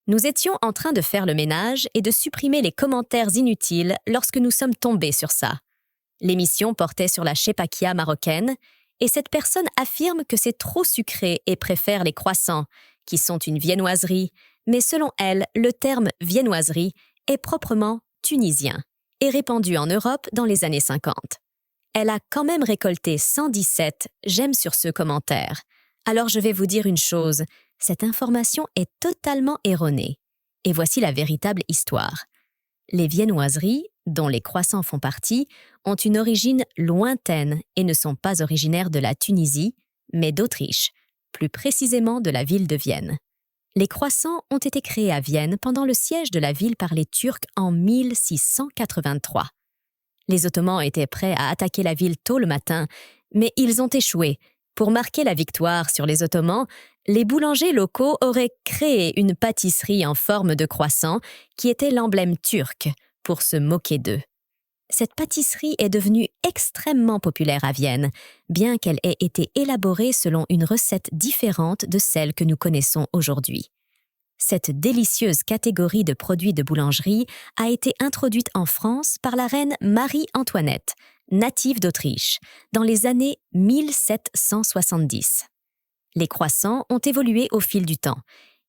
Nous étions en train de faire le ménage et de supprimer les commentaires inutiles lorsque nous sommes tombés sur ça. L'émission portait sur la shepakia marocaine et cette personne affirme que c'est trop sucré et préfère les croissants, qui sont une viennoiserie, mais selon elle, le terme viennoiserie est proprement tunisien et répandu en Europe dans les années 50. Elle a quand même récolté 117 j'aime sur ce commentaire. Alors je vais vous dire une chose, cette information est totalement erronée. Et voici la véritable histoire. Les viennoiseries, dont les croissants font partie, ont une origine lointaine et ne sont pas originaires de la Tunisie, mais d'Autriche, plus précisément de la ville de Vienne. Les croissants ont été créés à Vienne pendant le siège de la ville par les Turcs en 1683. Les Ottomans étaient prêts à attaquer la ville tôt le matin, mais ils ont échoué. Pour marquer la victoire sur les Ottomans, les boulangers locaux auraient créé une pâtisserie en forme de croissant qui était l'emblème turc, pour se moquer d'eux. Cette pâtisserie est devenue extrêmement populaire à Vienne, bien qu'elle ait été élaborée selon une recette différente de celle que nous connaissons aujourd'hui. Cette délicieuse catégorie de produits de boulangerie a été introduite en France par la reine Marie-Antoinette, native d'Autriche, dans les années 1770. Les croissants ont évolué au fil du temps,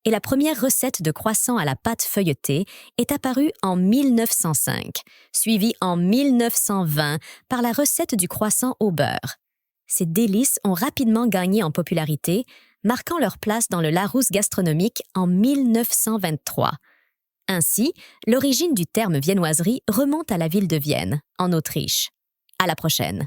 et la première recette de croissant à la pâte feuilletée est apparue en 1905, suivie en 1920 par la recette du croissant au beurre. Ces délices ont rapidement gagné en popularité, marquant leur place dans le Larousse gastronomique en 1923. Ainsi, l'origine du terme viennoiserie remonte à la ville de Vienne, en Autriche. À la prochaine.